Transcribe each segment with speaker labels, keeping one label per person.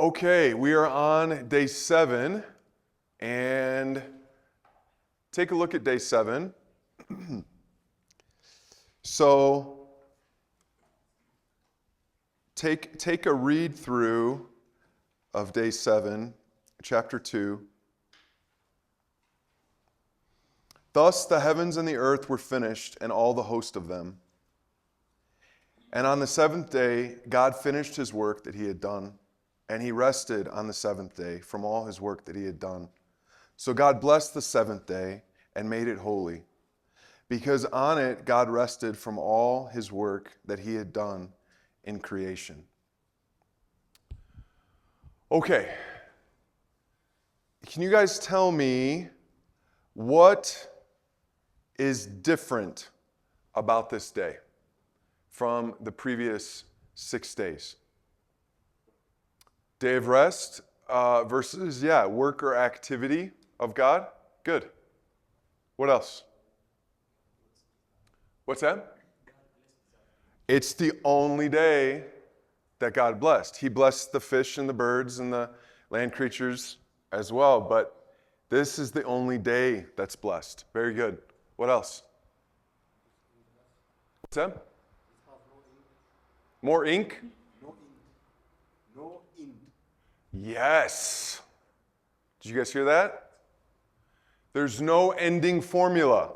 Speaker 1: Okay, we are on day 7, and take a look at day 7. So, take a read through of day 7, chapter 2. Thus the heavens and the earth were finished, and all the host of them. And on the 7th day, God finished his work that he had done, and he rested on the 7th day from all his work that he had done. So God blessed the 7th day and made it holy, because on it God rested from all his work that he had done in creation. Okay. Can you guys tell me what is different about this day from the previous 6 days? Day of rest versus, work or activity of God. Good. What else? What's that? It's the only day that God blessed. He blessed the fish and the birds and the land creatures as well, but this is the only day that's blessed. Very good. What else? What's that? More ink?
Speaker 2: No ink.
Speaker 1: Yes. Did you guys hear that? There's no ending formula.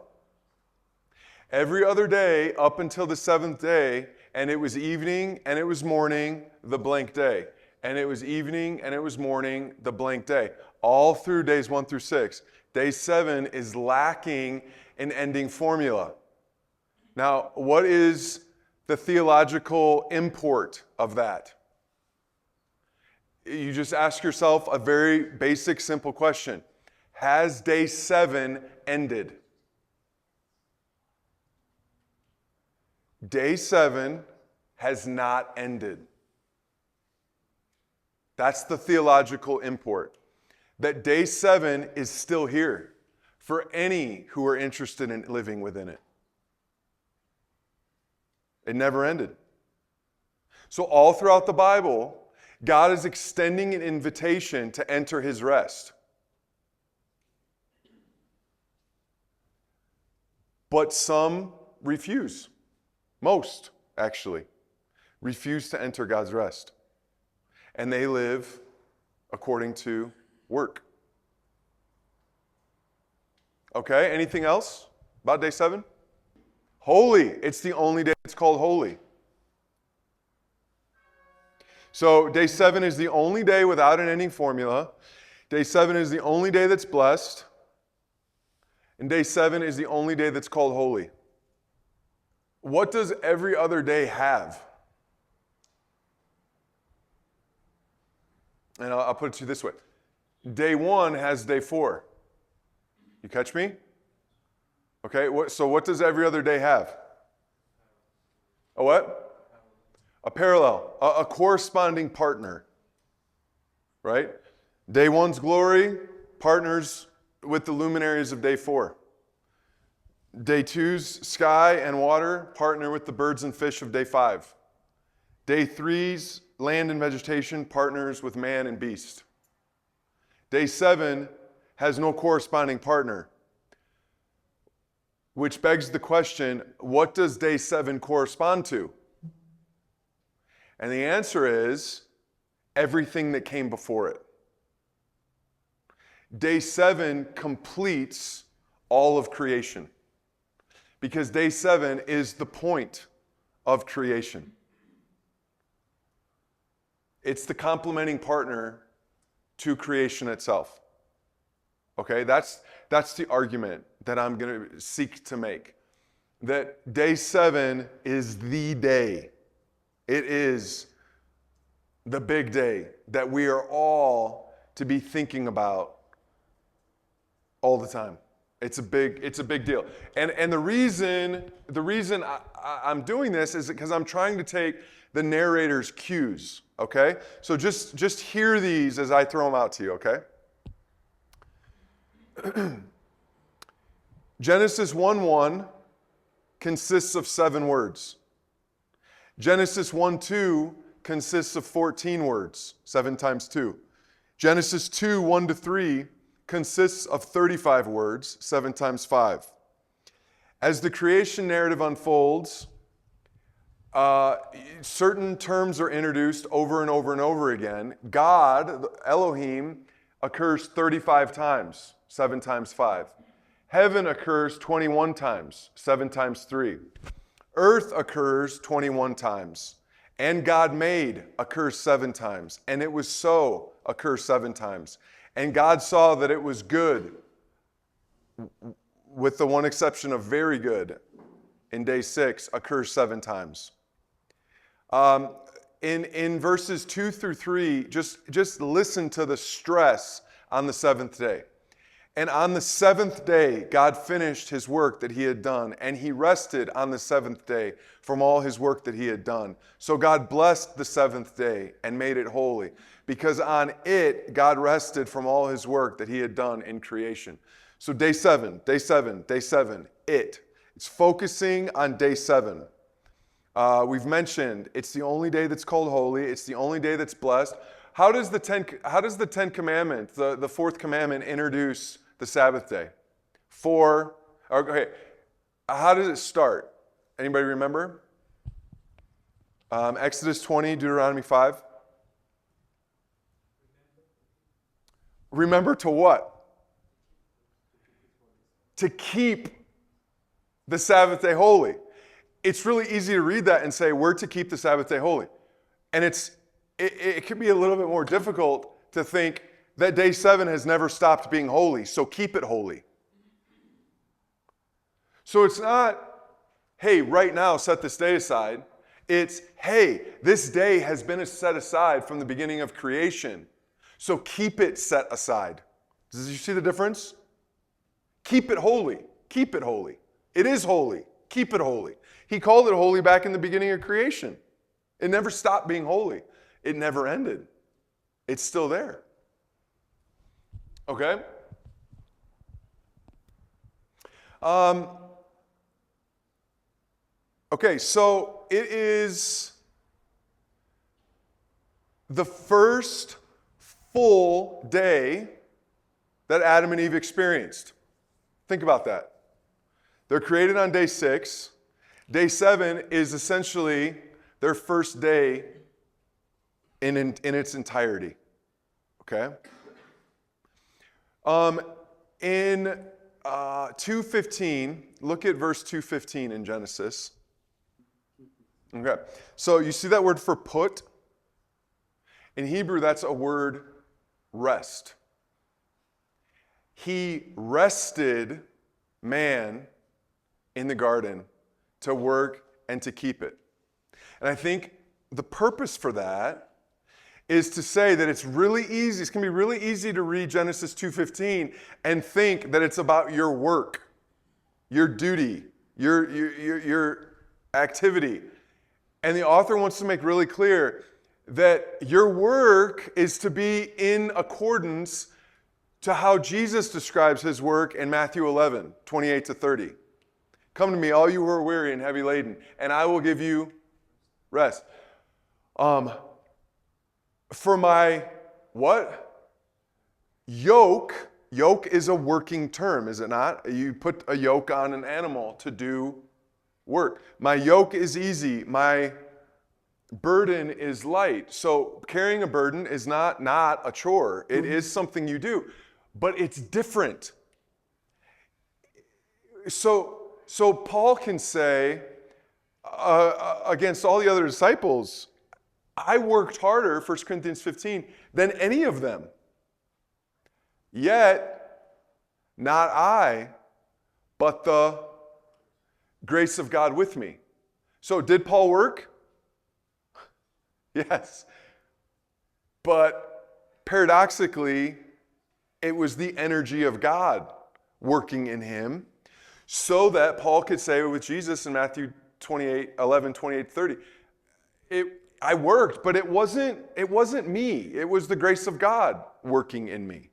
Speaker 1: Every other day up until the 7th day, and it was evening and it was morning, the blank day. And it was evening and it was morning, the blank day. All through days 1 through 6. Day 7 is lacking an ending formula. Now, what is the theological import of that? You just ask yourself a very basic, simple question. Has day 7 ended? Day 7 has not ended. That's the theological import. That day 7 is still here for any who are interested in living within it. It never ended. So all throughout the Bible, God is extending an invitation to enter his rest. But some refuse. Most, actually, refuse to enter God's rest. And they live according to work. Okay, anything else about day 7? Holy. It's the only day it's called holy. So day 7 is the only day without an ending formula. Day 7 is the only day that's blessed. And day 7 is the only day that's called holy. What does every other day have? And I'll put it to you this way. Day 1 has day 4. You catch me? Okay, so what does every other day have? A what? A parallel, a corresponding partner. Right? Day 1's glory partners with the luminaries of day 4. Day 2's sky and water partner with the birds and fish of day 5. Day 3's land and vegetation partners with man and beast. Day 7 has no corresponding partner, which begs the question, what does day 7 correspond to? And the answer is everything that came before it. Day 7 completes all of creation. Because day 7 is the point of creation. It's the complementing partner to creation itself. Okay, that's the argument that I'm going to seek to make. That day 7 is the day. It is the big day that we are all to be thinking about all the time. It's a big deal. And the reason I'm doing this is because I'm trying to take the narrator's cues, okay? So just hear these as I throw them out to you, okay? Genesis 1:1 consists of 7 words. Genesis 1:2 consists of 14 words, 7 times 2. Genesis 2, 1-3 consists of 35 words, 7 times 5. As the creation narrative unfolds, certain terms are introduced over and over and over again. God, Elohim, occurs 35 times, 7 times 5. Heaven occurs 21 times, 7 times 3. Earth occurs 21 times. And God made occurs 7 times. And it was so occurs 7 times. And God saw that it was good, with the one exception of very good, in day 6 occurs 7 times. In verses 2-3, just listen to the stress on the 7th day. And on the 7th day, God finished his work that he had done, and he rested on the 7th day from all his work that he had done. So God blessed the 7th day and made it holy, because on it, God rested from all his work that he had done in creation. So day 7, it. It's focusing on day 7. We've mentioned it's the only day that's called holy. It's the only day that's blessed. How does the Ten Commandments, the fourth commandment, introduce the Sabbath day? Okay, how does it start? Anybody remember? Exodus 20, Deuteronomy 5. Remember to what? To keep the Sabbath day holy. It's really easy to read that and say, we're to keep the Sabbath day holy. And it can be a little bit more difficult to think that day 7 has never stopped being holy, so keep it holy. So it's not, hey, right now set this day aside. It's, hey, this day has been set aside from the beginning of creation, so keep it set aside. Did you see the difference? Keep it holy. Keep it holy. It is holy. Keep it holy. He called it holy back in the beginning of creation. It never stopped being holy. It never ended. It's still there. Okay? Okay, so it is the first full day that Adam and Eve experienced. Think about that. They're created on day 6. Day 7 is essentially their first day in its entirety. Okay? In 2:15, look at verse 2:15 in Genesis. Okay, so you see that word for put? In Hebrew, that's a word rest. He rested man in the garden to work and to keep it. And I think the purpose for that is to say that it's really easy. It's going to be really easy to read Genesis 2:15 and think that it's about your work, your duty, your activity. And the author wants to make really clear that your work is to be in accordance to how Jesus describes his work in Matthew 11, 28-30. Come to me, all you who are weary and heavy laden, and I will give you rest. For my what? Yoke is a working term, is it not? You put a yoke on an animal to do work. My yoke is easy. My burden is light. So carrying a burden is not a chore. It is something you do, but it's different. So Paul can say against all the other disciples, I worked harder, 1 Corinthians 15, than any of them. Yet, not I, but the grace of God with me. So did Paul work? Yes. But paradoxically, it was the energy of God working in him so that Paul could say with Jesus in Matthew 11, 28, 30, I worked, but it wasn't me. It was the grace of God working in me.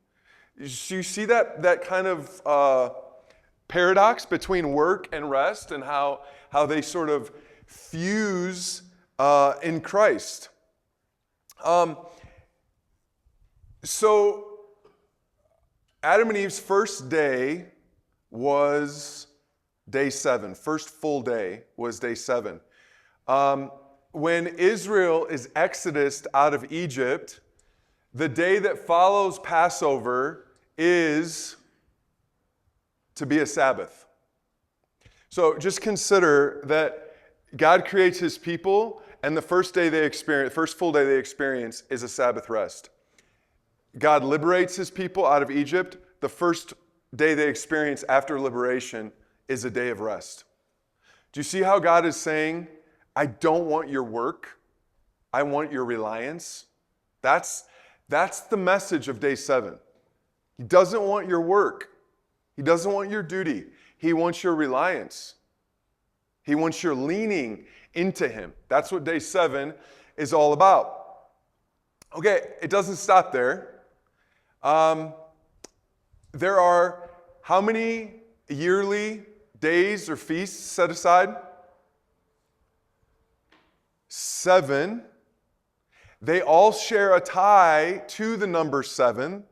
Speaker 1: You see that kind of paradox between work and rest and how they sort of fuse in Christ. So Adam and Eve's first day was day 7. First full day was day 7. When Israel is exodused out of Egypt, the day that follows Passover is to be a Sabbath. So just consider that God creates his people, and the first full day they experience is a Sabbath rest. God liberates his people out of Egypt. The first day they experience after liberation is a day of rest. Do you see how God is saying, I don't want your work, I want your reliance? That's the message of day 7. He doesn't want your work. He doesn't want your duty. He wants your reliance. He wants your leaning into him. That's what day 7 is all about. Okay, it doesn't stop there. There are how many yearly days or feasts set aside? 7. They all share a tie to the number 7,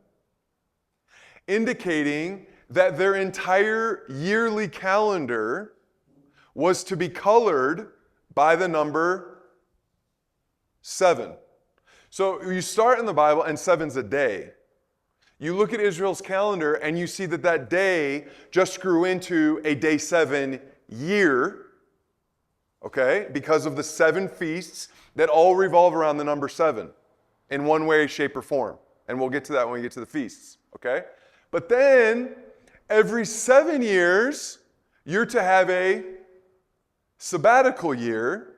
Speaker 1: indicating that their entire yearly calendar was to be colored by the number 7. So you start in the Bible and 7's a day. You look at Israel's calendar and you see that day just grew into a day 7 year, okay, because of the 7 feasts that all revolve around the number 7 in one way, shape, or form. And we'll get to that when we get to the feasts, okay? But then every 7 years, you're to have a sabbatical year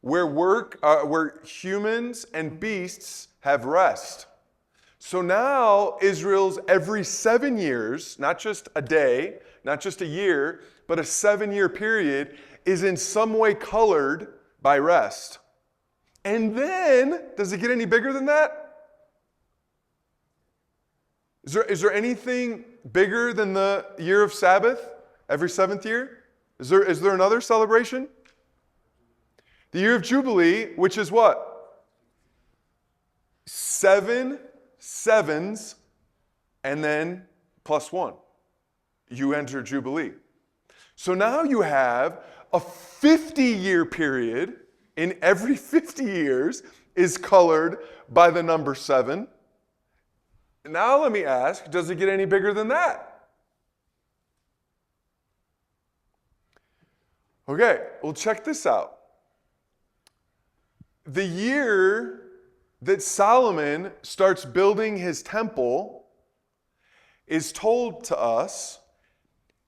Speaker 1: where humans and beasts have rest. So now Israel's every 7 years, not just a day, not just a year, but a 7-year period is in some way colored by rest. And then, does it get any bigger than that? Is there anything bigger than the year of Sabbath every 7th year? Is there another celebration? The year of Jubilee, which is what? 7 sevens and then plus 1. You enter Jubilee. So now you have a 50-year period in every 50 years is colored by the number 7. Now let me ask, does it get any bigger than that? Okay, well check this out. The year that Solomon starts building his temple is told to us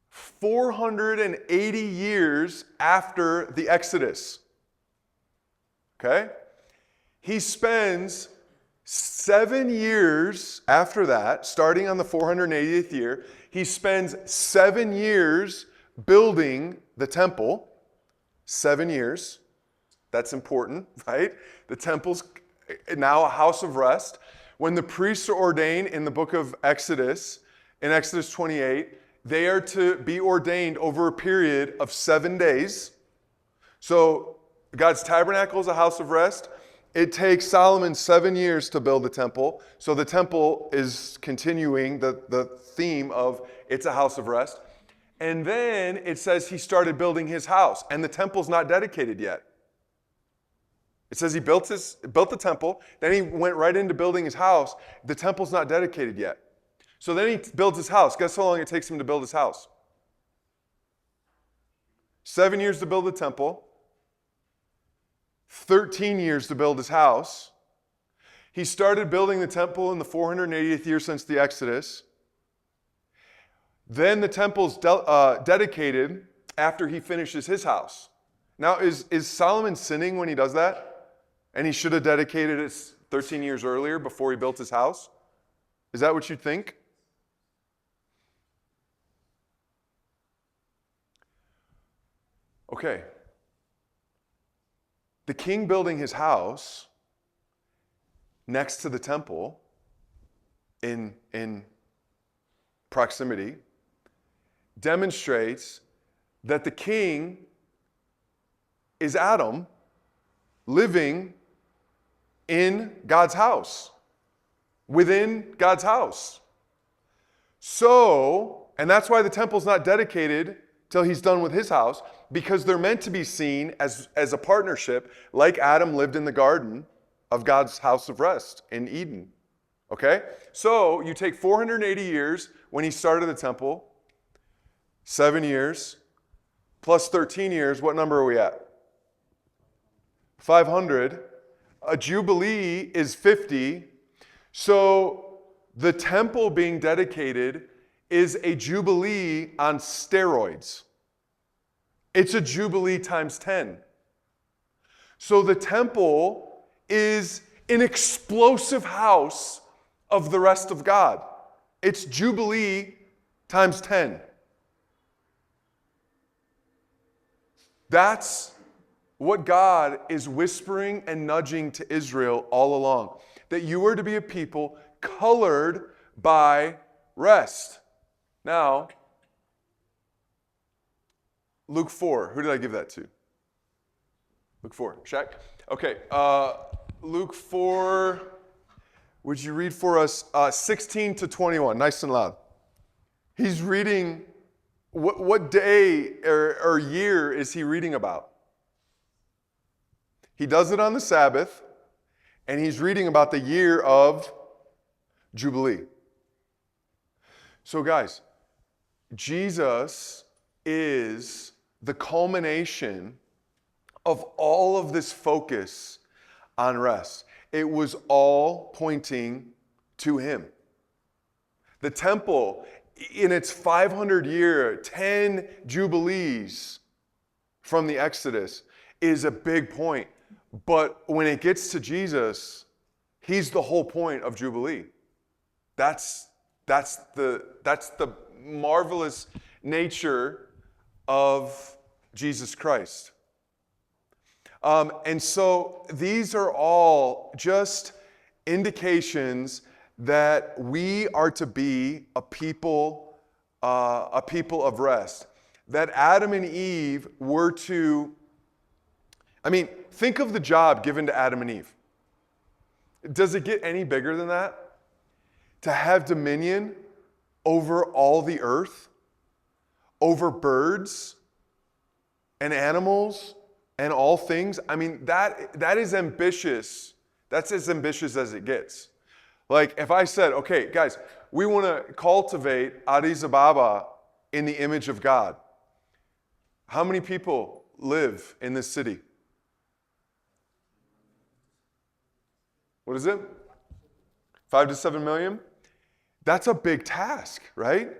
Speaker 1: 480 years after the Exodus. Okay? He spends 7 years after that, starting on the 480th year, he spends 7 years building the temple. 7 years. That's important, right? The temple's now a house of rest. When the priests are ordained in the book of Exodus, in Exodus 28, they are to be ordained over a period of 7 days. So God's tabernacle is a house of rest. It takes Solomon 7 years to build the temple. So the temple is continuing the theme of it's a house of rest. And then it says he started building his house, and the temple's not dedicated yet. It says he built the temple, then he went right into building his house. The temple's not dedicated yet. So then he builds his house. Guess how long it takes him to build his house? 7 years to build the temple. 13 years to build his house. He started building the temple in the 480th year since the Exodus. Then the temple's dedicated after he finishes his house. Now, is Solomon sinning when he does that? And he should have dedicated it 13 years earlier before he built his house? Is that what you think? Okay. The king building his house next to the temple in proximity demonstrates that the king is Adam living in God's house, within God's house. So, and that's why the temple's not dedicated till he's done with his house, because they're meant to be seen as a partnership, like Adam lived in the garden of God's house of rest in Eden. Okay? So you take 480 years when he started the temple, 7 years, plus 13 years, what number are we at? 500. A jubilee is 50. So the temple being dedicated is a jubilee on steroids. It's a jubilee times 10. So the temple is an explosive house of the rest of God. It's jubilee times 10. That's what God is whispering and nudging to Israel all along. That you are to be a people colored by rest. Now, Luke 4. Who did I give that to? Luke 4. Shaq? Okay. Luke 4. Would you read for us 16 to 21? Nice and loud. He's reading, what day or year is he reading about? He does it on the Sabbath, and he's reading about the year of Jubilee. So guys, Jesus is the culmination of all of this focus on rest. It was all pointing to him. The temple, in its 500-year, 10 jubilees from the Exodus, is a big point. But when it gets to Jesus, he's the whole point of Jubilee. That's the marvelous nature of Jesus Christ. And so these are all just indications that we are to be a people of rest. That Adam and Eve were to, think of the job given to Adam and Eve. Does it get any bigger than that? To have dominion over all the earth, over birds and animals and all things. That is ambitious. That's as ambitious as it gets. Like if I said, okay, guys, we want to cultivate Addis Ababa in the image of God. How many people live in this city? What is it? 5 to 7 million? That's a big task, right?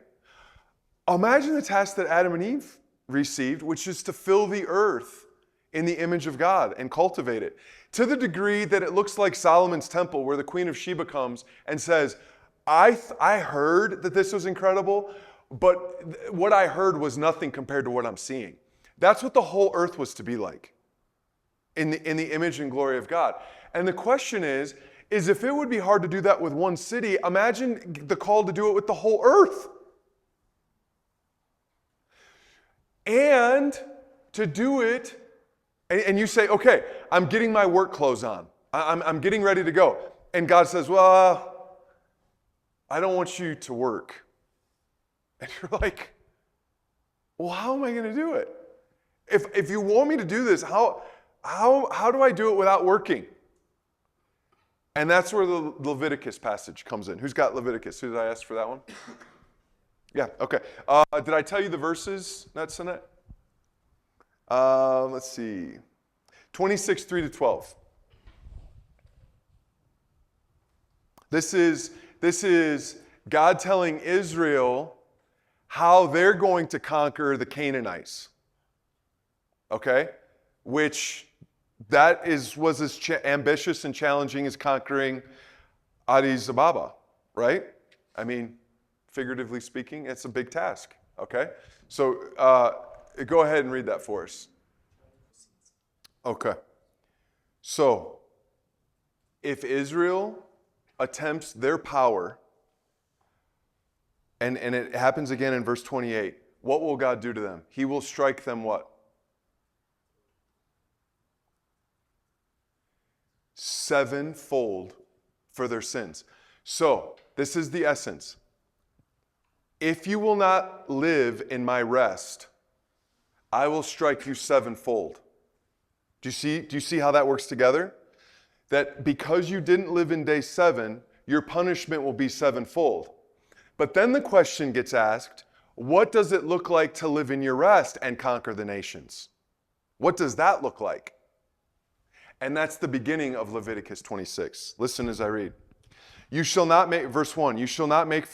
Speaker 1: Imagine the task that Adam and Eve received, which is to fill the earth in the image of God and cultivate it. To the degree that it looks like Solomon's temple, where the Queen of Sheba comes and says, I heard that this was incredible, but what I heard was nothing compared to what I'm seeing. That's what the whole earth was to be like, in the image and glory of God. And the question is if it would be hard to do that with one city, imagine the call to do it with the whole earth. And to do it, and you say, okay, I'm getting my work clothes on. I'm getting ready to go. And God says, well, I don't want you to work. And you're like, well, how am I going to do it? If you want me to do this, how do I do it without working? And that's where the Leviticus passage comes in. Who's got Leviticus? Who did I ask for that one? Yeah, okay. Did I tell you the verses, Netsunet? Let's see. 26, 3 to 12. This is God telling Israel how they're going to conquer the Canaanites. Okay? Which was as ambitious and challenging as conquering Addis Ababa, right? Figuratively speaking, it's a big task, okay? So go ahead and read that for us. Okay. So, if Israel attempts their power, and it happens again in verse 28, what will God do to them? He will strike them what? sevenfold for their sins. So, this is the essence. If you will not live in my rest, I will strike you sevenfold. Do you see how that works together? That because you didn't live in day 7, your punishment will be sevenfold. But then the question gets asked, what does it look like to live in your rest and conquer the nations? What does that look like? And that's the beginning of Leviticus 26. Listen as I read. You shall not make, verse 1, you shall not make idols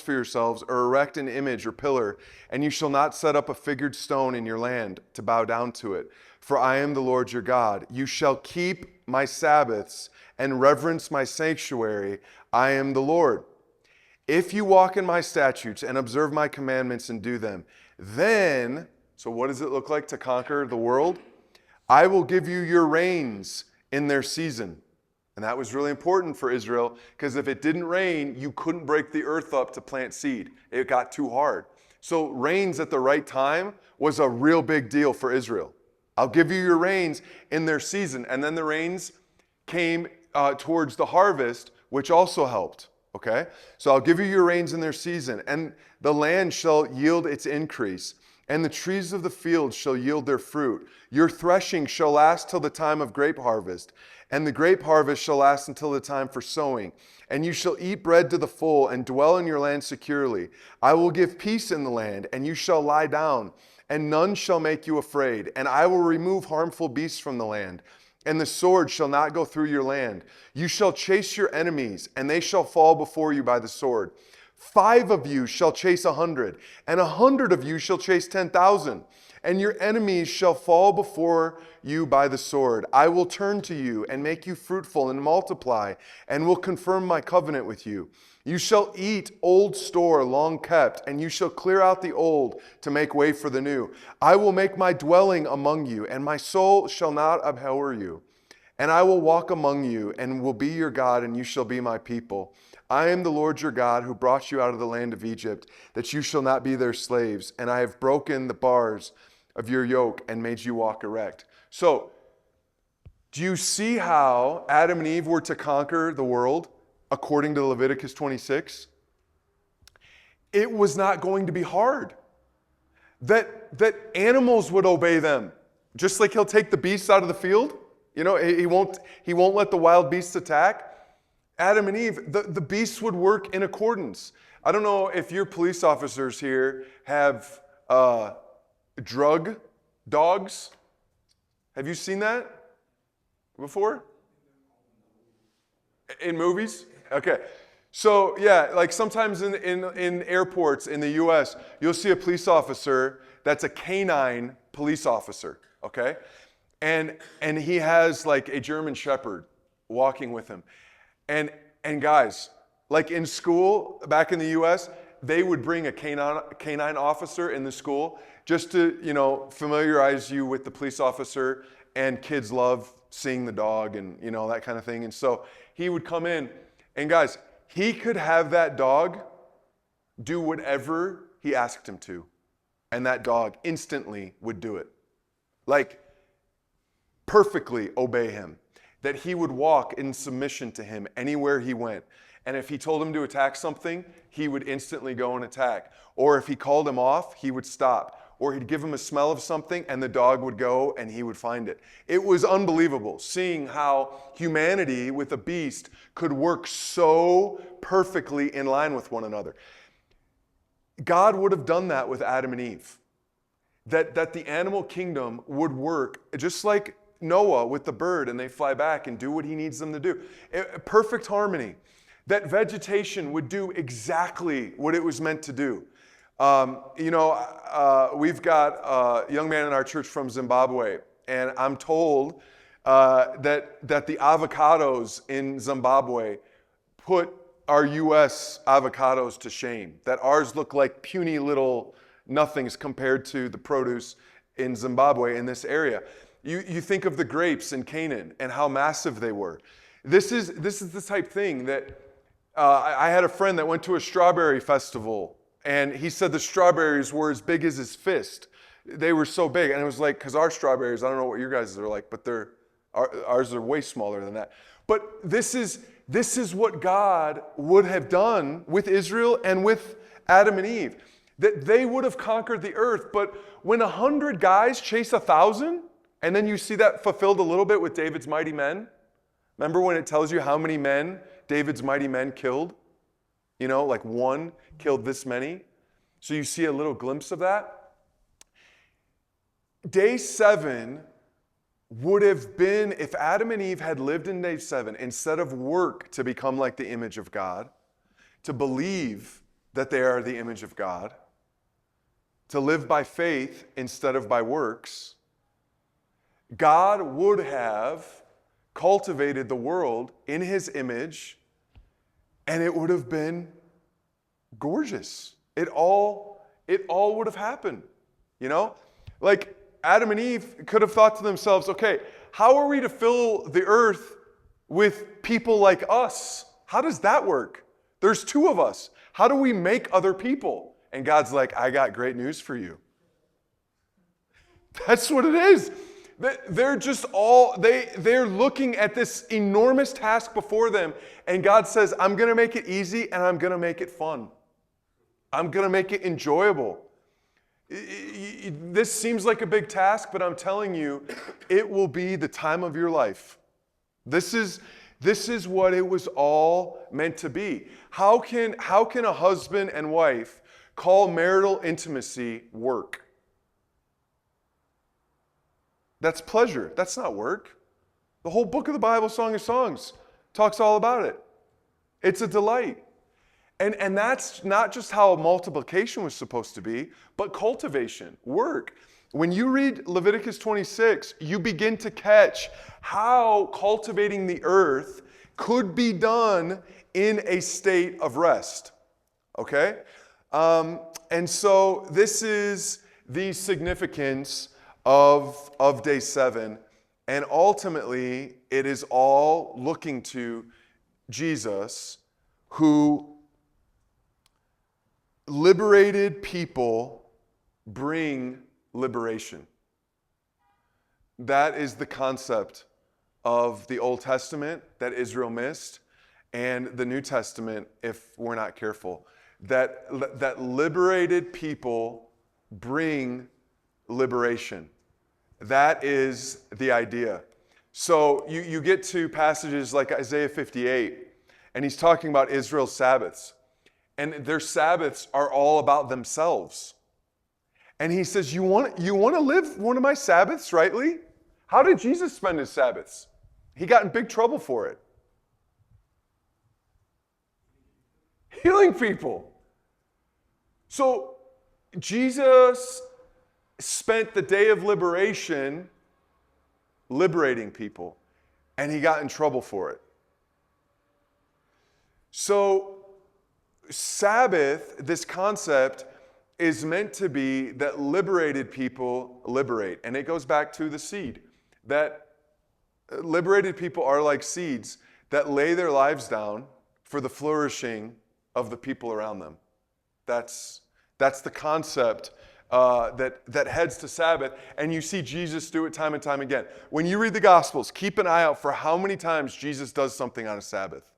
Speaker 1: for yourselves or erect an image or pillar, and you shall not set up a figured stone in your land to bow down to it. For I am the Lord your God. You shall keep my Sabbaths and reverence my sanctuary. I am the Lord. If you walk in my statutes and observe my commandments and do them, then, so what does it look like to conquer the world? I will give you your rains in their season. And that was really important for Israel, because if it didn't rain, you couldn't break the earth up to plant seed. It got too hard. So rains at the right time was a real big deal for Israel. I'll give you your rains in their season. And then the rains came towards the harvest, which also helped. Okay? So I'll give you your rains in their season, and the land shall yield its increase, and the trees of the field shall yield their fruit. Your threshing shall last till the time of grape harvest, and the grape harvest shall last until the time for sowing. And you shall eat bread to the full and dwell in your land securely. I will give peace in the land, and you shall lie down, and none shall make you afraid. And I will remove harmful beasts from the land, and the sword shall not go through your land. You shall chase your enemies, and they shall fall before you by the sword. 5 of you shall chase 100, and 100 of you shall chase 10,000. And your enemies shall fall before you by the sword. I will turn to you and make you fruitful and multiply, and will confirm my covenant with you. You shall eat old store long kept, and you shall clear out the old to make way for the new. I will make my dwelling among you, and my soul shall not abhor you. And I will walk among you, and will be your God, and you shall be my people. I am the Lord your God, who brought you out of the land of Egypt, that you shall not be their slaves. And I have broken the bars of your yoke and made you walk erect. So, do you see how Adam and Eve were to conquer the world according to Leviticus 26? It was not going to be hard. That animals would obey them. Just like he'll take the beasts out of the field. You know, he won't let the wild beasts attack. Adam and Eve, the beasts would work in accordance. I don't know if your police officers here have drug dogs. Have you seen that before? In movies? Okay. So yeah, like sometimes in airports in the US, you'll see a police officer that's a canine police officer, okay? And he has like a German shepherd walking with him. And guys, like in school back in the US, they would bring a canine officer in the school just to, familiarize you with the police officer, and kids love seeing the dog and, that kind of thing. And so he would come in, and guys, he could have that dog do whatever he asked him to, and that dog instantly would do it. Like, perfectly obey him. That he would walk in submission to him anywhere he went. And if he told him to attack something, he would instantly go and attack. Or if he called him off, he would stop. Or he'd give him a smell of something, and the dog would go and he would find it. It was unbelievable seeing how humanity with a beast could work so perfectly in line with one another. God would have done that with Adam and Eve. That the animal kingdom would work just like Noah with the bird, and they fly back and do what he needs them to do. Perfect harmony. That vegetation would do exactly what it was meant to do. We've got a young man in our church from Zimbabwe, and I'm told that the avocados in Zimbabwe put our U.S. avocados to shame. That ours look like puny little nothings compared to the produce in Zimbabwe in this area. You think of the grapes in Canaan and how massive they were. This is the type thing that I had a friend that went to a strawberry festival, and he said the strawberries were as big as his fist. They were so big, and it was like, because our strawberries, I don't know what your guys are like, but ours are way smaller than that. But this is what God would have done with Israel and with Adam and Eve. That they would have conquered the earth, but when 100 guys chase 1,000, and then you see that fulfilled a little bit with David's mighty men. Remember when it tells you how many men David's mighty men killed? You know, like one killed this many. So you see a little glimpse of that. Day 7 would have been, if Adam and Eve had lived in day 7, instead of work to become like the image of God, to believe that they are the image of God, to live by faith instead of by works, God would have cultivated the world in his image, and it would have been gorgeous. It all would have happened, you know? Like Adam and Eve could have thought to themselves, okay, how are we to fill the earth with people like us? How does that work? There's 2 of us. How do we make other people? And God's like, I got great news for you. That's what it is. They're just they're looking at this enormous task before them, and God says, I'm going to make it easy and I'm going to make it fun. I'm going to make it enjoyable. This seems like a big task, but I'm telling you, it will be the time of your life. This is what it was all meant to be. How can a husband and wife call marital intimacy work? That's pleasure. That's not work. The whole book of the Bible, Song of Songs, talks all about it. It's a delight. And that's not just how multiplication was supposed to be, but cultivation, work. When you read Leviticus 26, you begin to catch how cultivating the earth could be done in a state of rest. Okay? And so this is the significance of day 7. And ultimately, it is all looking to Jesus, who liberated people bring liberation. That is the concept of the Old Testament that Israel missed, and the New Testament, if we're not careful. That liberated people bring liberation. That is the idea. So you get to passages like Isaiah 58, and he's talking about Israel's Sabbaths. And their Sabbaths are all about themselves. And he says, you want to live one of my Sabbaths rightly? How did Jesus spend his Sabbaths? He got in big trouble for it. Healing people. So Jesus spent the day of liberation liberating people, and he got in trouble for it. So Sabbath, this concept, is meant to be that liberated people liberate. And it goes back to the seed. That liberated people are like seeds that lay their lives down for the flourishing of the people around them. That's the concept that heads to Sabbath. And you see Jesus do it time and time again. When you read the Gospels, keep an eye out for how many times Jesus does something on a Sabbath.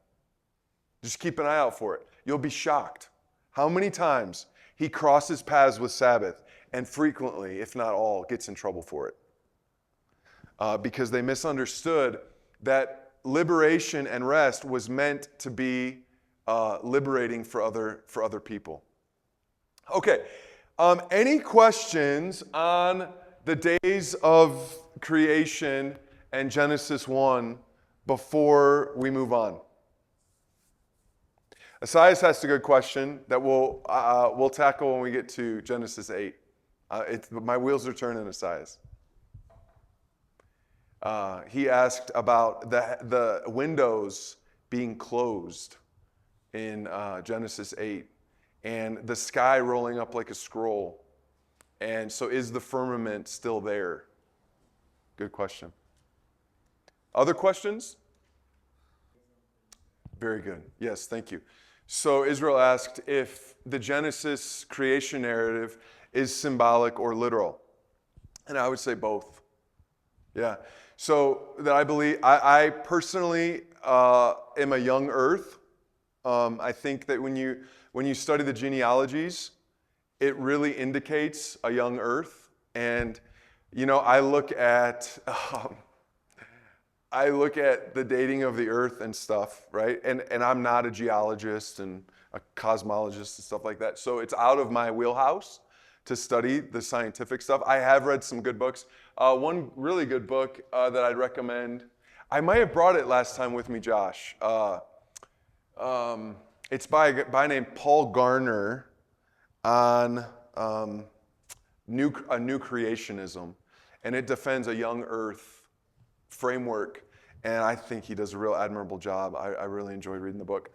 Speaker 1: Just keep an eye out for it. You'll be shocked how many times he crosses paths with Sabbath, and frequently, if not all, gets in trouble for it. Because they misunderstood that liberation and rest was meant to be liberating for other people. Okay, any questions on the days of creation and Genesis 1 before we move on? Asias asked a good question that we'll tackle when we get to Genesis 8. My wheels are turning, Asias. He asked about the windows being closed in Genesis 8 and the sky rolling up like a scroll. And so is the firmament still there? Good question. Other questions? Very good. Yes, thank you. So Israel asked if the Genesis creation narrative is symbolic or literal. And I would say both. Yeah. So that I believe, I personally am a young earth. I think that when you study the genealogies, it really indicates a young earth. And, I look at the dating of the earth and stuff, right? And I'm not a geologist and a cosmologist and stuff like that. So it's out of my wheelhouse to study the scientific stuff. I have read some good books. One really good book that I'd recommend, I might have brought it last time with me, Josh. It's by a guy named Paul Garner on new creationism, and it defends a young earth framework, and I think he does a real admirable job. I really enjoyed reading the book.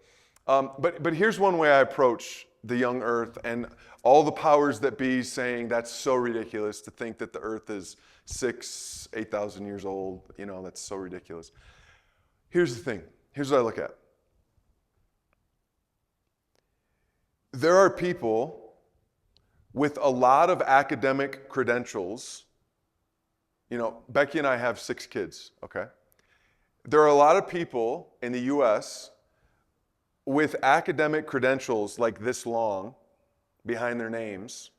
Speaker 1: But here's one way I approach the young earth and all the powers that be saying that's so ridiculous to think that the earth is 8,000 years old. That's so ridiculous. Here's the thing. Here's what I look at. There are people with a lot of academic credentials. Becky and I have 6 kids, okay? There are a lot of people in the U.S. with academic credentials like this long behind their names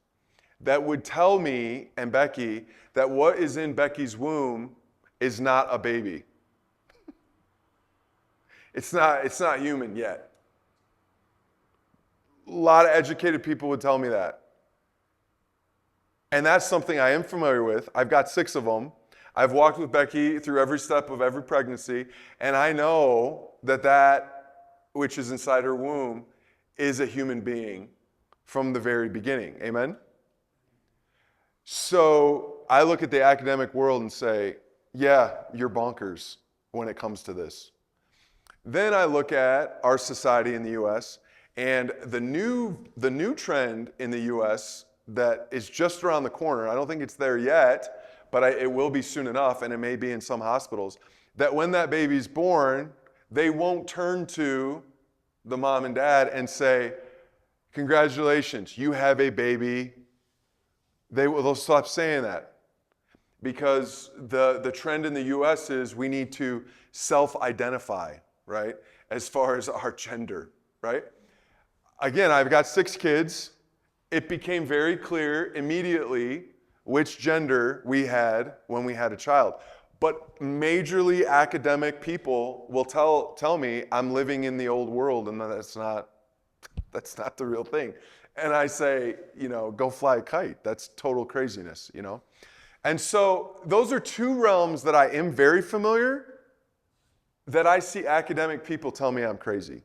Speaker 1: that would tell me and Becky that what is in Becky's womb is not a baby. It's not human yet. A lot of educated people would tell me that. And that's something I am familiar with. I've got 6 of them. I've walked with Becky through every step of every pregnancy, and I know that which is inside her womb is a human being from the very beginning. Amen? So I look at the academic world and say, yeah, you're bonkers when it comes to this. Then I look at our society in the U.S., and the new trend in the U.S. that is just around the corner, I don't think it's there yet, but it will be soon enough, and it may be in some hospitals, that when that baby's born, they won't turn to the mom and dad and say, congratulations, you have a baby. They'll stop saying that because the trend in the U.S. is we need to self-identify, right, as far as our gender, right? Again, I've got 6 kids. It became very clear immediately which gender we had when we had a child. But majorly academic people will tell me I'm living in the old world and that's not the real thing. And I say, go fly a kite. That's total craziness, And so those are 2 realms that I am very familiar, that I see academic people tell me I'm crazy.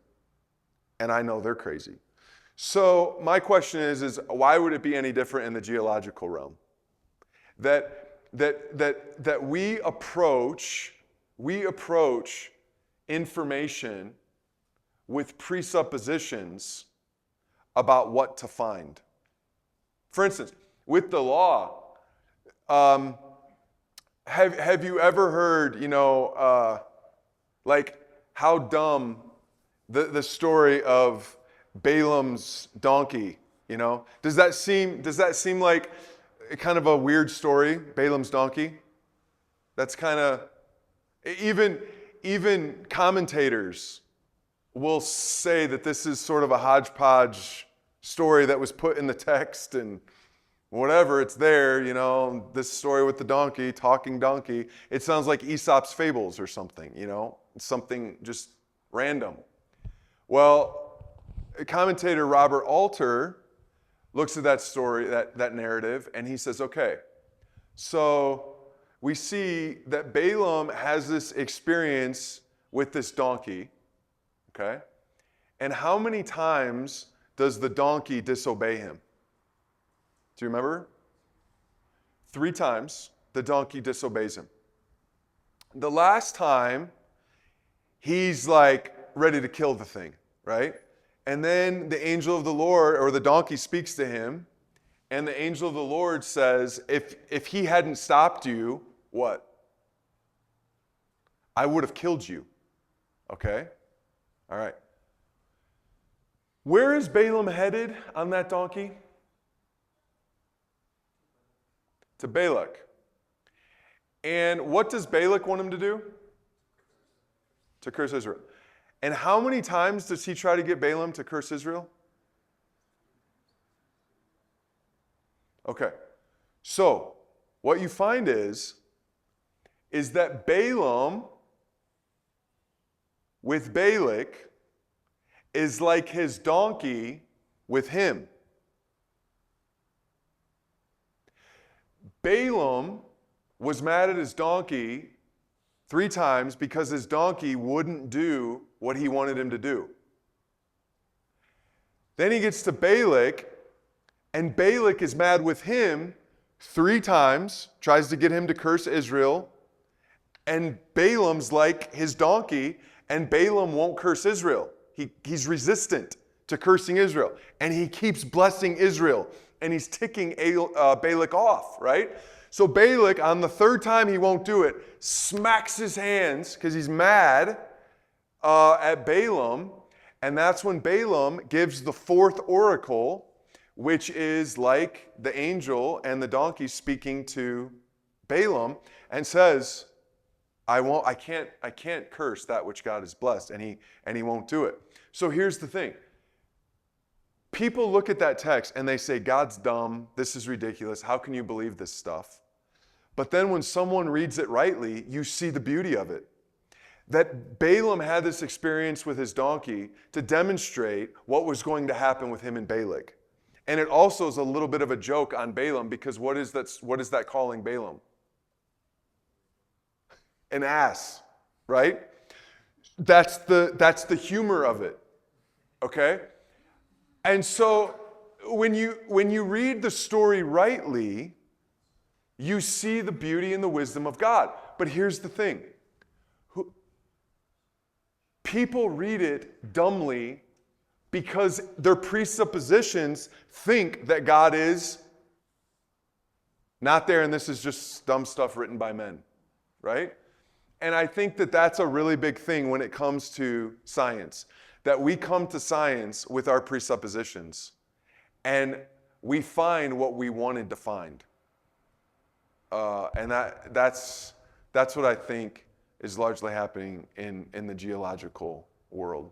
Speaker 1: And I know they're crazy. So my question is why would it be any different in the geological realm? That we approach information with presuppositions about what to find. For instance, with the law, have you ever heard, like how dumb the story of Balaam's donkey, Does that seem like kind of a weird story, Balaam's donkey? That's kind of, even commentators will say that this is sort of a hodgepodge story that was put in the text and whatever, it's there, this story with the donkey, talking donkey. It sounds like Aesop's fables or something, It's something just random. Well, commentator Robert Alter looks at that story, that narrative, and he says, okay, so we see that Balaam has this experience with this donkey, okay? And how many times does the donkey disobey him? Do you remember? 3 times the donkey disobeys him. The last time, he's like ready to kill the thing, right? And then the angel of the Lord, or the donkey, speaks to him, and the angel of the Lord says, if he hadn't stopped you, what? I would have killed you. Okay? All right. Where is Balaam headed on that donkey? To Balak. And what does Balak want him to do? To curse Israel. And how many times does he try to get Balaam to curse Israel? Okay. So, what you find is that Balaam with Balak is like his donkey with him. Balaam was mad at his donkey 3 times because his donkey wouldn't do what he wanted him to do. Then he gets to Balak, and Balak is mad with him 3 times, tries to get him to curse Israel, and Balaam's like his donkey, and Balaam won't curse Israel. He's resistant to cursing Israel, and he keeps blessing Israel, and he's ticking Balak off, right? So Balak, on the 3rd time he won't do it, smacks his hands because he's mad at Balaam, and that's when Balaam gives the 4th oracle, which is like the angel and the donkey speaking to Balaam, and says, I can't curse that which God has blessed, and he won't do it. So here's the thing. People look at that text and they say, God's dumb, this is ridiculous, how can you believe this stuff? But then when someone reads it rightly, you see the beauty of it. That Balaam had this experience with his donkey to demonstrate what was going to happen with him and Balak. And it also is a little bit of a joke on Balaam, because what is that calling Balaam? An ass, right? That's the humor of it. Okay? And so when you read the story rightly, you see the beauty and the wisdom of God. But here's the thing. People read it dumbly because their presuppositions think that God is not there, and this is just dumb stuff written by men, right? And I think that that's a really big thing when it comes to science, that we come to science with our presuppositions, and we find what we wanted to find. And that's what I think is largely happening in the geological world.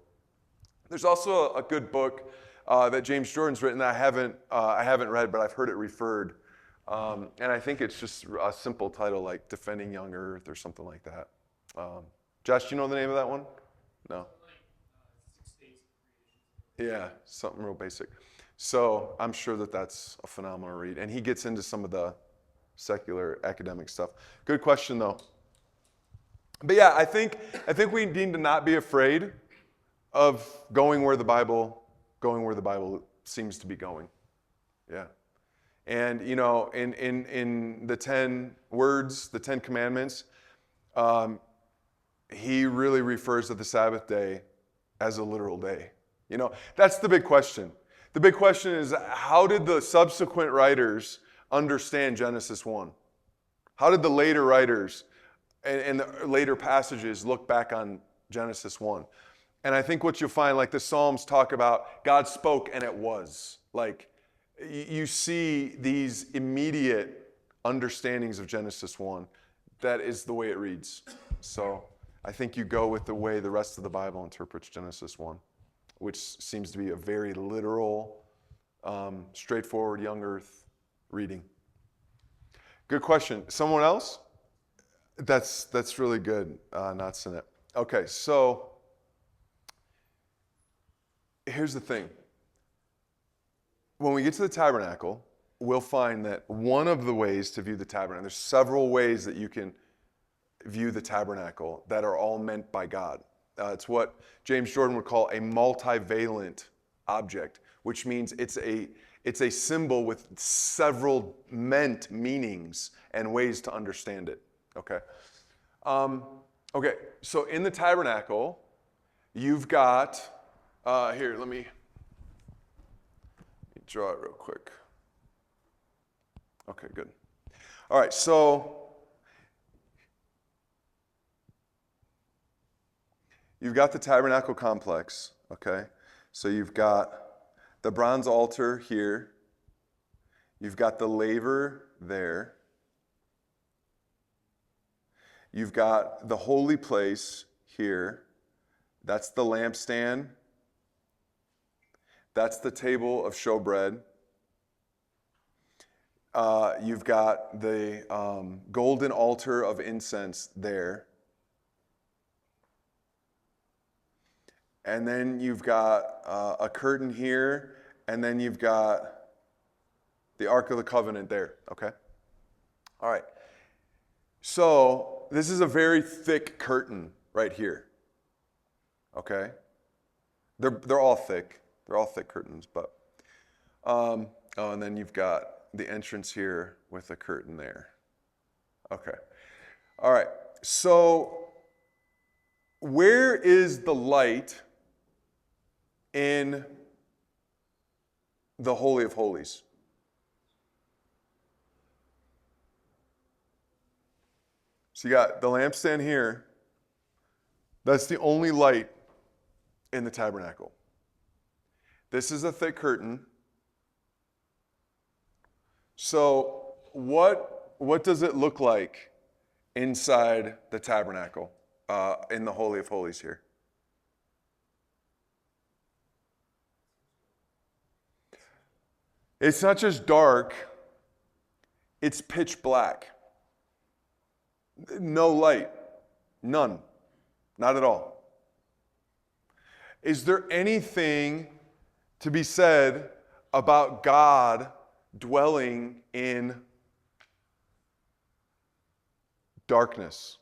Speaker 1: There's also a good book that James Jordan's written that I haven't read, but I've heard it referred. And I think it's just a simple title like Defending Young Earth or something like that. Josh, do you know the name of that one? No? Yeah, something real basic. So I'm sure that's a phenomenal read. And he gets into some of the secular academic stuff. Good question, though. But yeah, I think we need to not be afraid of going where the Bible seems to be going. Yeah. And, in the 10 words, the 10 commandments, he really refers to the Sabbath day as a literal day. That's the big question. The big question is, how did the subsequent writers understand Genesis 1? How did the later writers and the later passages look back on Genesis 1? And I think what you'll find, like the Psalms talk about, God spoke and it was. Like, you see these immediate understandings of Genesis 1. That is the way it reads. So I think you go with the way the rest of the Bible interprets Genesis 1, which seems to be a very literal, straightforward, young earth reading. Good question. Someone else? That's really good, not Sinet. Okay, so here's the thing. When we get to the tabernacle, we'll find that one of the ways to view the tabernacle, there's several ways that you can view the tabernacle that are all meant by God. It's what James Jordan would call a multivalent object, which means it's a symbol with several meant meanings and ways to understand it. Okay. Okay. So in the tabernacle, you've got here. Let me draw it real quick. Okay. Good. All right. So you've got the tabernacle complex. Okay. So you've got the bronze altar here. You've got the laver there. You've got the holy place here. That's the lampstand. That's the table of showbread. You've got the golden altar of incense there. And then you've got a curtain here, and then you've got the Ark of the Covenant there, okay? All right. So this is a very thick curtain right here, okay? They're all thick. They're all thick curtains, but... and then you've got the entrance here with a curtain there. Okay. All right. So where is the light in the Holy of Holies? So you got the lampstand here. That's the only light in the tabernacle. This is a thick curtain. So what does it look like inside the tabernacle in the Holy of Holies here? It's not just dark, it's pitch black. No light. None. Not at all. Is there anything to be said about God dwelling in darkness?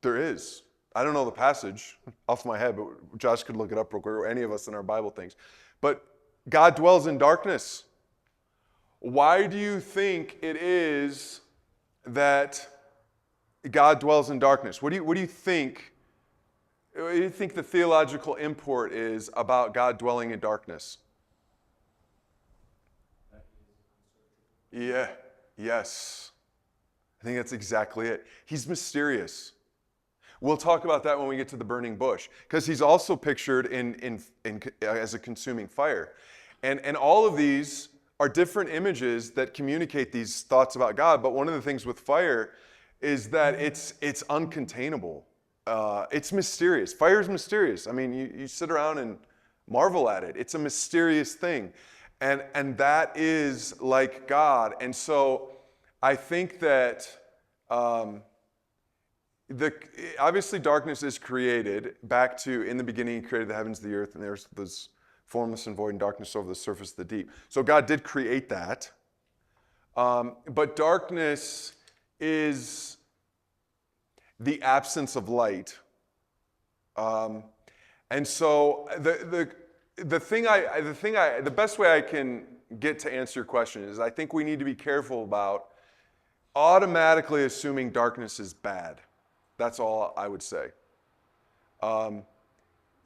Speaker 1: There is. I don't know the passage off my head, but Josh could look it up real quick, or any of us in our Bible things. But God dwells in darkness. Why do you think it is that God dwells in darkness? What do you think? What do you think the theological import is about God dwelling in darkness? Yeah, yes. I think that's exactly it. He's mysterious. We'll talk about that when we get to the burning bush, because he's also pictured in as a consuming fire. And all of these are different images that communicate these thoughts about God. But one of the things with fire is that it's uncontainable. It's mysterious. Fire is mysterious. I mean, you sit around and marvel at it. It's a mysterious thing. And that is like God. And so I think that obviously darkness is created back to, in the beginning, he created the heavens, the earth, and there's this formless and void and darkness over the surface of the deep. So God did create that. But darkness is the absence of light. And so the best way I can get to answer your question is I think we need to be careful about automatically assuming darkness is bad. That's all I would say.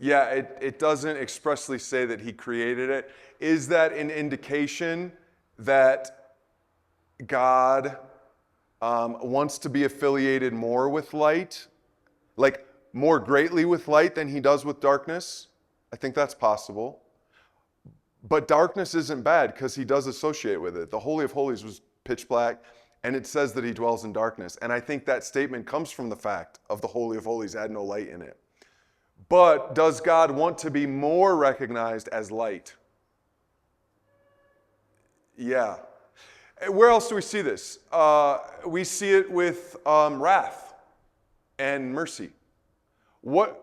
Speaker 1: It doesn't expressly say that he created it. Is that an indication that God wants to be affiliated more with light? Like more greatly with light than he does with darkness? I think that's possible. But darkness isn't bad because he does associate with it. The Holy of Holies was pitch black, and it says that he dwells in darkness. And I think that statement comes from the fact of the Holy of Holies had no light in it. But does God want to be more recognized as light? Yeah. Where else do we see this? We see it with wrath and mercy. Where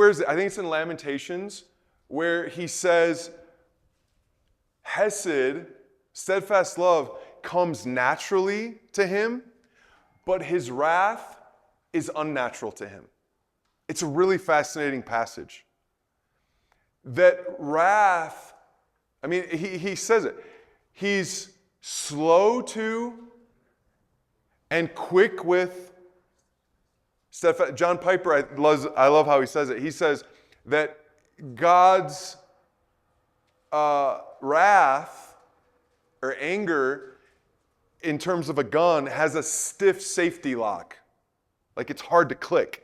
Speaker 1: is it? I think it's in Lamentations, where he says, Hesed, steadfast love, comes naturally to him, but his wrath is unnatural to him. It's a really fascinating passage. That wrath, I mean, he says it. He's slow to and quick with steadfast. John Piper, I love how he says it. He says that God's wrath or anger in terms of a gun has a stiff safety lock. Like it's hard to click.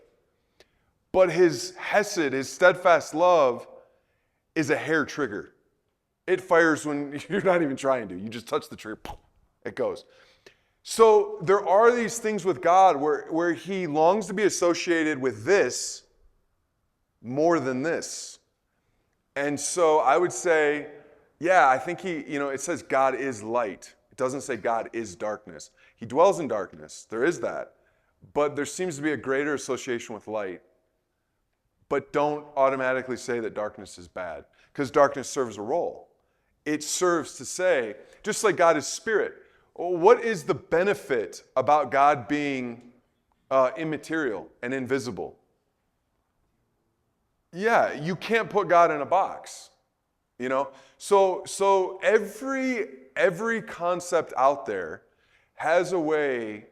Speaker 1: But his hesed, his steadfast love, is a hair trigger. It fires when you're not even trying to. You just touch the trigger, it goes. So there are these things with God where he longs to be associated with this more than this. And so I would say, yeah, I think it says God is light. It doesn't say God is darkness. He dwells in darkness. There is that. But there seems to be a greater association with light. But don't automatically say that darkness is bad, because darkness serves a role. It serves to say, just like God is spirit, what is the benefit about God being immaterial and invisible? Yeah, you can't put God in a box, So every concept out there has a way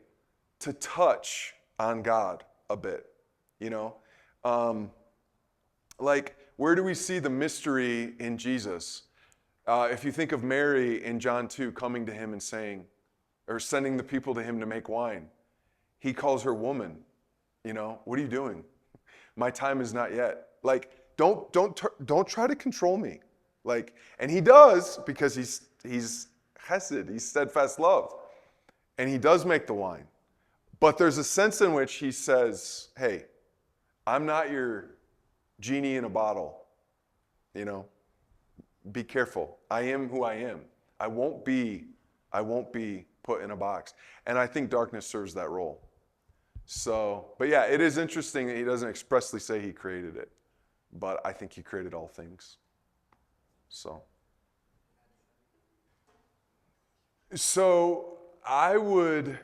Speaker 1: to touch on God a bit, Like, where do we see the mystery in Jesus? If you think of Mary in John 2 coming to him and saying, or sending the people to him to make wine, he calls her woman. What are you doing? My time is not yet. Like, don't try to control me. Like, and he does, because he's chesed, he's steadfast love, and he does make the wine. But there's a sense in which he says, hey, I'm not your genie in a bottle. Be careful. I am who I am. I won't be put in a box. And I think darkness serves that role. So, but yeah, it is interesting that he doesn't expressly say he created it, but I think he created all things. So I would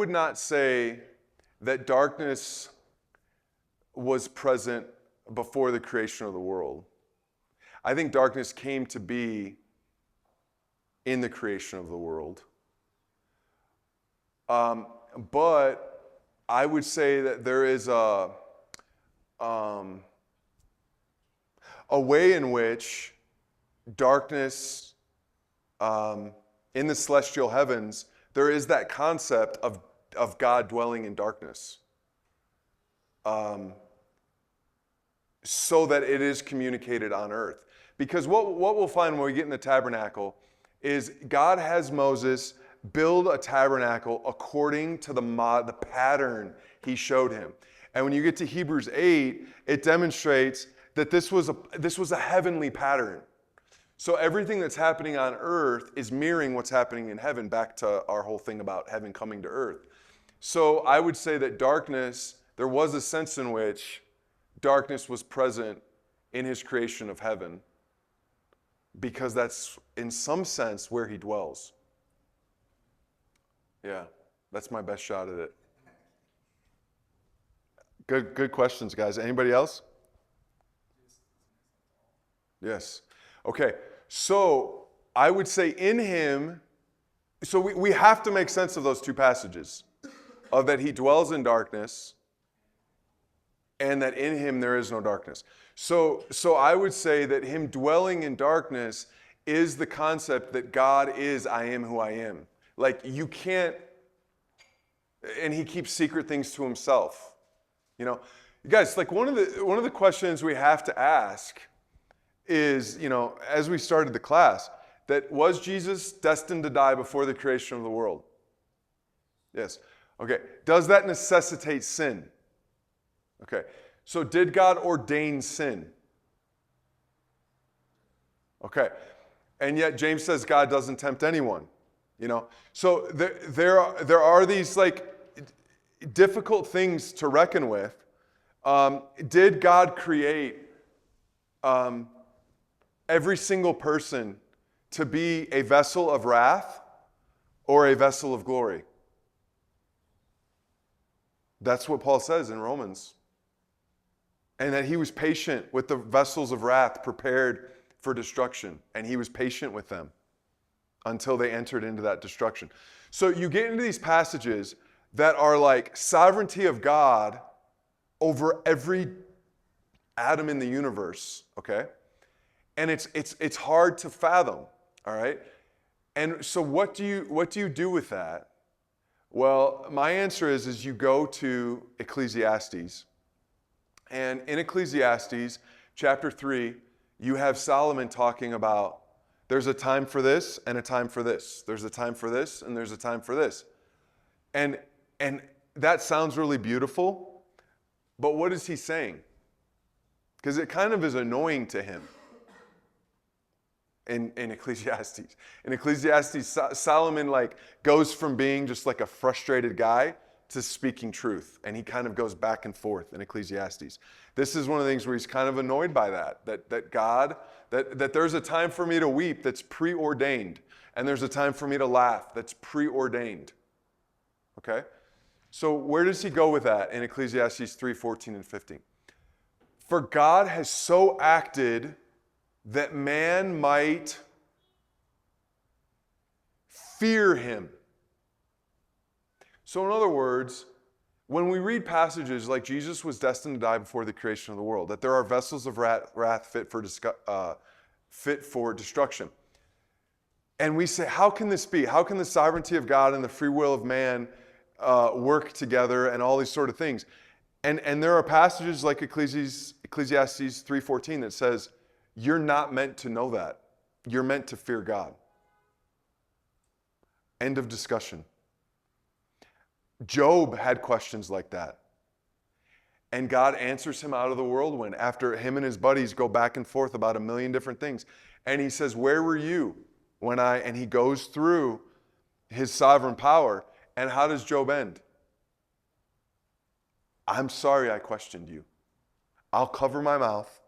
Speaker 1: not say that darkness was present before the creation of the world. I think darkness came to be in the creation of the world. But I would say that there is a way in which darkness, in the celestial heavens, there is that concept of God dwelling in darkness. So that it is communicated on earth. Because what we'll find when we get in the tabernacle is God has Moses build a tabernacle according to the pattern he showed him. And when you get to Hebrews 8, it demonstrates that this was a heavenly pattern. So everything that's happening on earth is mirroring what's happening in heaven, back to our whole thing about heaven coming to earth. So I would say that darkness, there was a sense in which darkness was present in his creation of heaven, because that's, in some sense, where he dwells. Yeah, that's my best shot at it. Good questions, guys. Anybody else? Yes. Okay, so I would say in him, so we have to make sense of those two passages, of that he dwells in darkness and that in him there is no darkness. So I would say that him dwelling in darkness is the concept that God is, I am who I am. Like, you can't, and he keeps secret things to himself. You guys, like one of the questions we have to ask is, as we started the class, that was Jesus destined to die before the creation of the world? Yes. Okay. Does that necessitate sin? Okay. So did God ordain sin? Okay. And yet James says God doesn't tempt anyone. So there are these like difficult things to reckon with. Did God create every single person to be a vessel of wrath or a vessel of glory? That's what Paul says in Romans. And that he was patient with the vessels of wrath prepared for destruction. And he was patient with them until they entered into that destruction. So you get into these passages that are like sovereignty of God over every atom in the universe, okay? And it's hard to fathom, all right? And so what do you do with that? Well, my answer is you go to Ecclesiastes. And in Ecclesiastes chapter 3, you have Solomon talking about There's a time for this and a time for this. There's a time for this and there's a time for this. And that sounds really beautiful, but what is he saying? Because it kind of is annoying to him in Ecclesiastes. In Ecclesiastes, Solomon goes from being just like a frustrated guy to speaking truth. And he kind of goes back and forth in Ecclesiastes. This is one of the things where he's kind of annoyed by that God, that there's a time for me to weep that's preordained. And there's a time for me to laugh that's preordained. Okay? So where does he go with that in Ecclesiastes 3:14 and 15? For God has so acted that man might fear him. So in other words, when we read passages like Jesus was destined to die before the creation of the world, that there are vessels of wrath fit for destruction, and we say, how can this be? How can the sovereignty of God and the free will of man work together and all these sort of things? And there are passages like Ecclesiastes 3:14 that says, you're not meant to know that. You're meant to fear God. End of discussion. Job had questions like that. And God answers him out of the whirlwind after him and his buddies go back and forth about a million different things. And he says, where were you when and he goes through his sovereign power. And how does Job end? I'm sorry I questioned you. I'll cover my mouth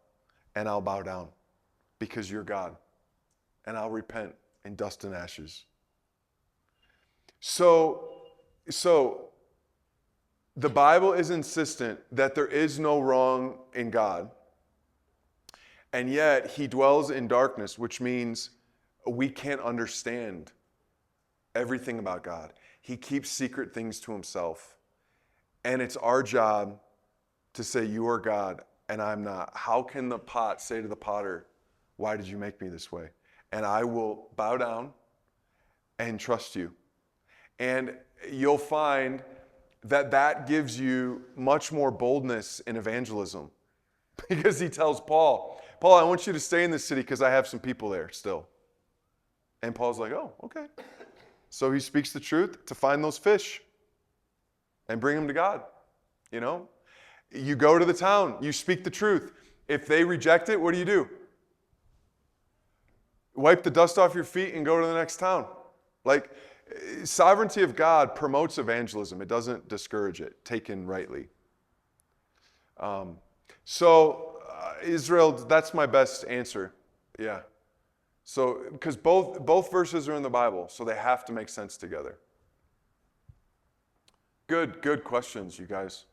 Speaker 1: and I'll bow down because you're God. And I'll repent in dust and ashes. So the Bible is insistent that there is no wrong in God. And yet he dwells in darkness, which means we can't understand everything about God. He keeps secret things to himself. And it's our job to say, you are God and I'm not. How can the pot say to the potter, why did you make me this way? And I will bow down and trust you. And you'll find that gives you much more boldness in evangelism. Because he tells Paul, I want you to stay in this city because I have some people there still. And Paul's like, oh, okay. So he speaks the truth to find those fish and bring them to God. You know? You go to the town, you speak the truth. If they reject it, what do? Wipe the dust off your feet and go to the next town. Like, sovereignty of God promotes evangelism. It doesn't discourage it, taken rightly. Israel, that's my best answer. Yeah. So, because both verses are in the Bible, so they have to make sense together. Good questions, you guys.